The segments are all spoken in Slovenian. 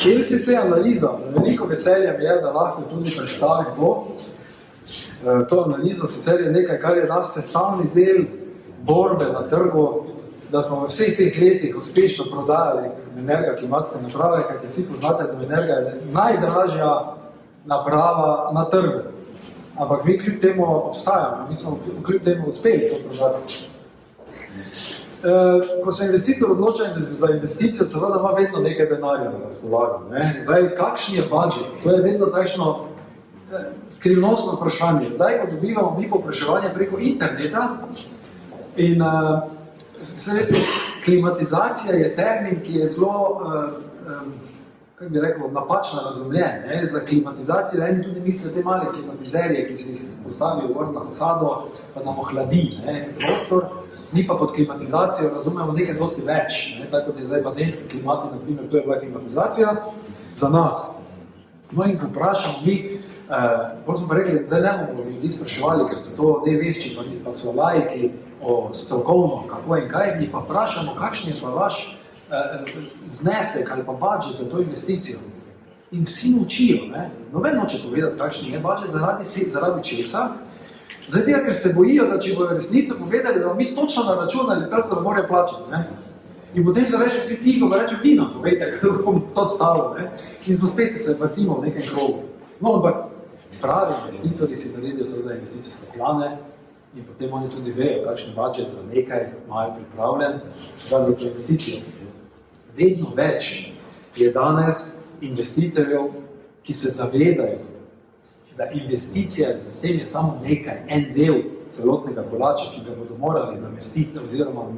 LCC analiza. Veliko veselje mi je, da lahko tudi predstavim to analizo. Sicer je nekaj, kar je nas sestavni del borbe na trgu, da smo v vseh teh letih uspešno prodajali Menerga klimatske naprave, kajte vsi poznate, da Menerga je najdražja naprava na trgu. Ampak mi kljub temu obstajamo, mi smo kljub temu uspeli to prodati. Ko se investitor odloča za investicijo, seveda ima vedno nekaj denarja na razpolago. Zdaj, kakšen je budžet? To je vedno takšno skrivnostno vprašanje. Zdaj, ko dobivamo mi povpraševanje preko interneta in se veste, klimatizacija je termin, ki je zelo, kako bi rekel, napačno razumljen. Za klimatizacijo eni tudi misle te male klimatizerije, ki se jih postavijo gor na fasado, pa nam ohladi prostor. Mi pa pod klimatizacijo razumemo nekaj dosti več. Tako kot je zdaj bazenski klimati, naprimer, to je bila klimatizacija za nas. No in ko vprašamo mi, bolj smo pa rekli, zdaj ne bomo ljudi spraševali, ker so to nevešči, pa so laiki o strokovno, kako in kaj, mi pa vprašamo, kakšen je pa vaš znesek ali pa budžet za to investicijo. In vsi učijo, noben noče povedati, kakšen je budžet, zaradi česa. Zdaj tega, ker se bojijo, da če bojo resnico povedali, da bomo mi točno naračunali toliko, da morajo plačati. In potem se reče vsi tiho, pa reče, vi nam povejte, kako bo to stalo. In smo spet se vrtimo v nekem krogu. No, ampak pravi investitorji si naredijo seveda investicijske plane in potem oni tudi vejo, kakšen budžet za nekaj imajo pripravljen za neko investicijo. Vedno več je danes investitorjev, ki se zavedajo, da investicija v sistem je samo nekaj, en del celotnega kolača, ki ga bodo morali namestiti oziroma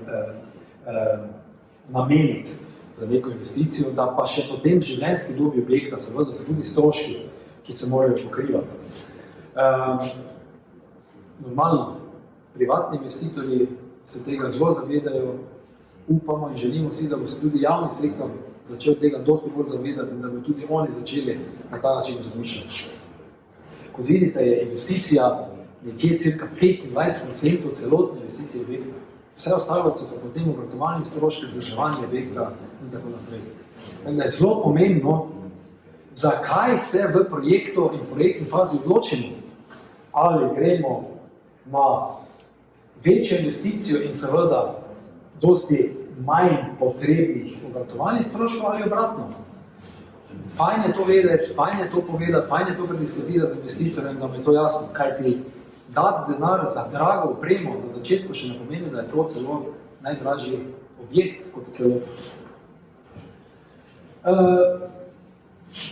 nameniti za neko investicijo, da pa še potem življenjski dobi objekta seveda so tudi stroški, ki se morajo pokrivati. Normalno, privatni investitorji se tega zelo zavedajo, upamo in želimo si, da bo se tudi javni sektor začel tega dosti bolj zavedati in da bo tudi oni začeli na ta način razmišljati. Kot vidite, je investicija nekje cirka 25% celotne investicije objekta. Vse ostalo so pa potem obratovalni stroški, vzdrževanje objekta in tako naprej. Tako je zelo pomembno, zakaj se v projektu in projektni fazi odločimo, ali gremo na večjo investicijo in seveda dosti manj potrebnih obratovalnih stroškov ali obratno. Fajn je to vedeti, fajn je to povedati, fajn je to prediskutirati z investitorjem, da mi je to jasno, kaj ti dati denar za drago opremo na začetku še ne pomeni, da je to celo najdražji objekt kot celo.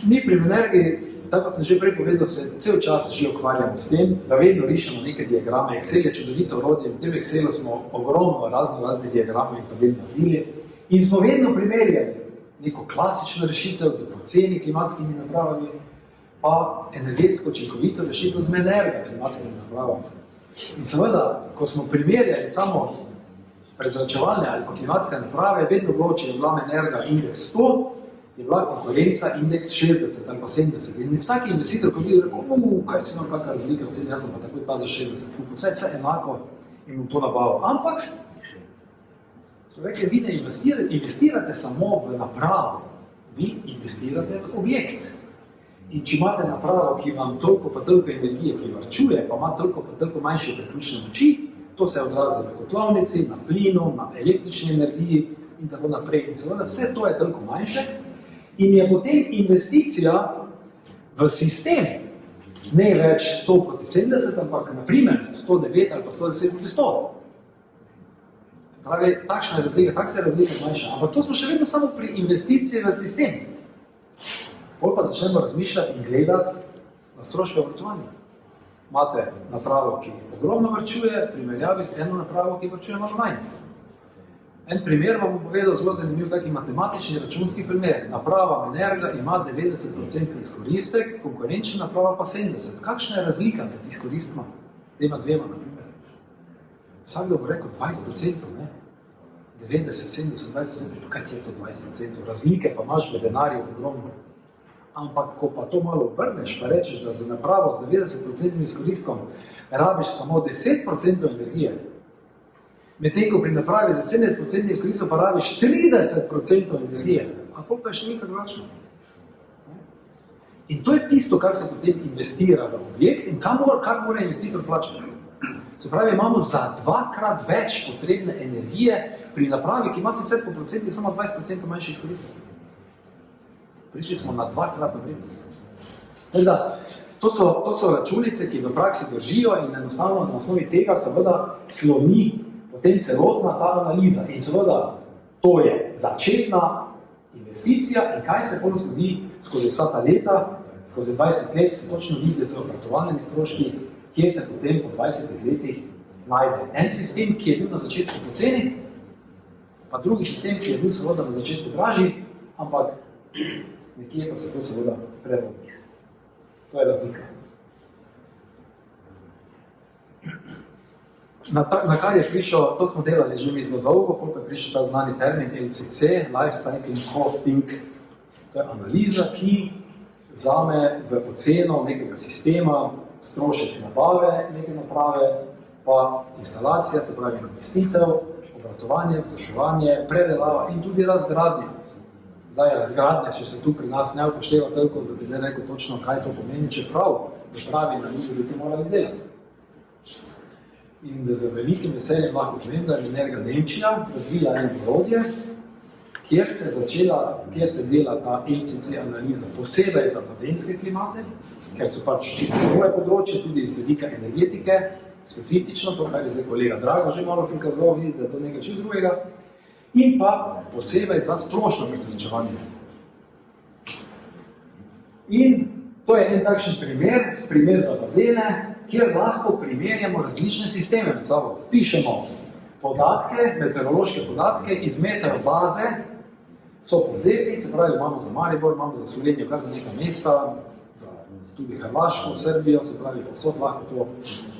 Mi pri Menergi, tako sem že prej povedal, se cel čas že ukvarjamo s tem, da vedno rišemo neke diagrame. Excel je čudovito orodje, v tem Excelu smo ogromno razne diagrame in tabel naredili in smo vedno primerjali neko klasično rešitev z poceni klimatskimi napravami, pa energetsko učinkovito rešitev z Menerga klimatskimi napravami. In seveda, ko smo primerjali samo prezračevalne ali klimatske naprave, vedno bilo, če je bila Menerga indeks 100, je bila konkurenca indeks 60 ali pa 70. In vsak investitor, ko vidi, rekel, kaj se ima kakva razlika, vse jaz pa takoj ta za 60. Vse enako in bom to nabavil. Ampak, so rekli, vi ne investirate samo v napravo, vi investirate v objekt. In če imate napravo, ki vam toliko pa toliko energije privarčuje, pa ima toliko pa toliko manjše priključne moči, to se odrazi na kotlovnici, na plinu, na električni energiji in tako naprej. In seveda vse to je toliko manjše in je potem investicija v sistem ne več 100 proti 70, ampak naprimer 109 ali pa 110 proti 100. Pravi, takšna je razlika, tak se je razlika manjša. Ampak to smo še vedno samo pri investiciji v sistem. Bolj pa začnemo razmišljati in gledati na stroške obratovanja. Imate napravo, ki ogromno varčuje, primerjavi z eno napravo, ki varčuje malo manj. En primer vam bom povedal, zelo zanimiv taki matematični računski primer. Naprava Menerga ima 90% izkoristek, konkurenčna naprava pa 70%. Kakšna je razlika med izkoristkama? Tema dvema, na primer. Vsakdo bo rekel 20%, ne? 90, 70, 20%, pa kaj je to 20%? Razlike pa imaš v denarju ogromno. Ampak, ko pa to malo obrneš, pa rečeš, da za napravo z 90% izkoristkom rabiš samo 10% energije, medtem ko pri napravi za 70% izkoristkom pa rabiš 30% energije. A koliko je številka drugačna? In to je tisto, kar se potem investira v objekt in kar mora investitor plačati. Se pravi, imamo za 2-krat več potrebne energije pri napravi, ki ima sicer po procenti samo 20% manjši izkoristek. Prišli smo na 2-kratno vrednost. To so računice, ki v praksi držijo in enostavno na osnovi tega seveda sloni potem celotna ta analiza. In seveda to je začetna investicija in kaj se potem zgodi skozi vsa ta leta, skozi 20 let se točno vidi z obratovalnimi stroški, kje se potem po 20 letih najde en sistem, ki je bil na začetku poceni, pa drugi sistem, ki je bil seveda na začetku dražji, ampak nekje pa se to seveda prevodi. To je razlika. Na kar je prišel, to smo delali že mi zelo dolgo, potem je prišel ta znani termin LCC, Life Cycle Costing. To je analiza, ki vzame v oceno nekega sistema strošek nabave neke naprave, pa instalacija, se pravi namestitev, obratovanje, vzdrževanje, predelava in tudi razgradnja. Zdaj, razgradnje, če se tu pri nas ne upošteva toliko, da bi zdaj rekel točno, kaj to pomeni, čeprav je pravi analizi bi to morali delati. In da z velikim veseljem lahko povem, da je Energa Nemčija razvila eno orodje, kjer se dela ta LCC analiza posebej za bazenske klimate, ker so pač čisto svoje področje, tudi iz vidika energetike, specifično, to, kar je zdaj kolega Drago že malo prikazoval, vidite, da je to nekaj čisto drugega, in pa posebej za splošno prezračevanje. In to je en takšen primer za bazene, kjer lahko primerjamo različne sisteme med sabo. Vpišemo podatke, meteorološke podatke iz meteobaze, so povzeti, se pravi, imamo za Maribor, imamo za Slovenijo, kar za neka mesta, za tudi Hrvaško, Srbijo, se pravi, povsod lahko to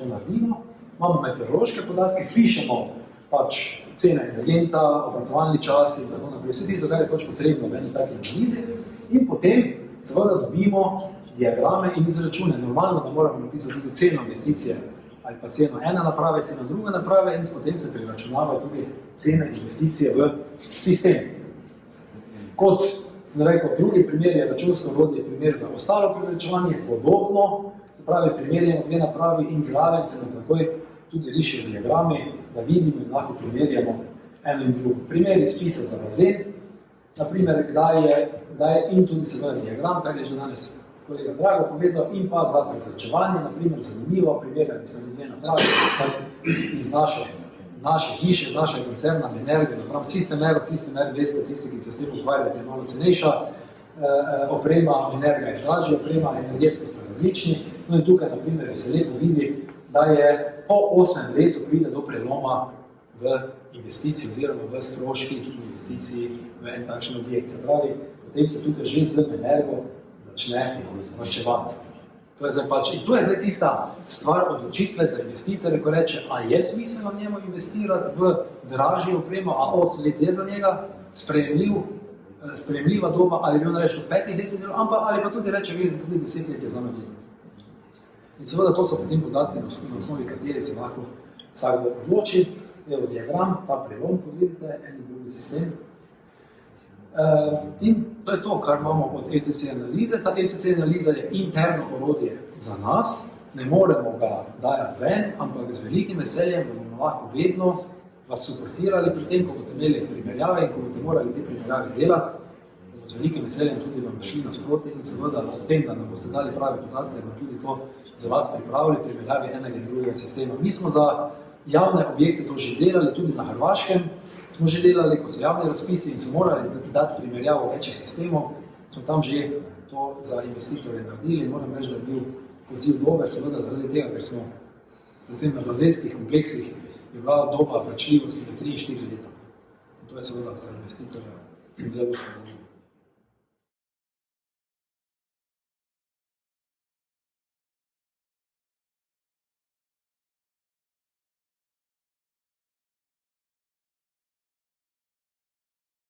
naredimo. Imamo meteorološke podatke, vpišemo pač cene energenta, obratovalni čas in tako naprej. Vse tisto, kar je pač potrebno v eni taki analizi in potem seveda dobimo diagrame in izračune. Normalno, da moramo napisati tudi ceno investicije ali pa ceno ene naprave, ceno druge naprave in potem se priračunavajo tudi cene investicije v sistem. Kot sem rekel, drugi primer je računsko orodje, primer za ostalo prezračevanje, podobno, se pravi, primerjamo dve napravi in zraven se nam takoj tudi rišejo diagrami, da vidimo in lahko primerjamo eno in drugo. Primer izpisa za bazen, naprimer, kdaj je in tudi seveda diagram, kar je že danes kolega Drago povedal, in pa za prezračevanje, naprimer, zanimivo, primerjali smo dve napravi iz naše hiše, iz našega koncerna Energe, naprav System R, veste, tisti, ki se s tem ukvarjate, je malo cenejša oprema, Energa je dražja oprema, energetsko sta različni, no in tukaj, naprimer, se lepo vidi, da je po 8 letu pride do preloma v investiciji oziroma v stroških investicij v en takšen objekt. Se pravi, potem se tukaj že z Energo začne vrčevati. To je zdaj tista stvar odločitve za investitore, ko reče, a je smiselno njemu investirati v dražji opremo, a 8 let je za njega sprejemljiva doba, ali bi on reče v 5 letih, ali pa tudi reče, že tudi 10 let je za njega. In seveda to so potem podatki, na osnovi kateri se lahko vsakdo odloči. Evo diagram, ta prelom, kot vidite, en in drugi sistem. In to je to, kar imamo od LCC analize. Ta LCC analiza je interno orodje za nas, ne moremo ga dajati ven, ampak z velikim veseljem bomo lahko vedno vas suportirali pri tem, ko boste imeli primerjave in ko boste morali te primerjave delati, bomo z velikim veseljem tudi vam šli nasproti in seveda ob tem, da nam boste dali prave podatke, da bomo tudi to za vas pripravili primerjavi enega in drugega sistema. Mi smo za javne objekte to že delali, tudi na Hrvaškem smo že delali, ko so javni razpisi in so morali dati primerjavo večjih sistemov, smo tam že to za investitorje naredili in moram reči, da je bil odziv dober, seveda zaradi tega, ker smo predvsem na bazenskih kompleksih je bila doba vračljivosti 3 in 4 leta. In to je seveda za investitorja zelo spodobno.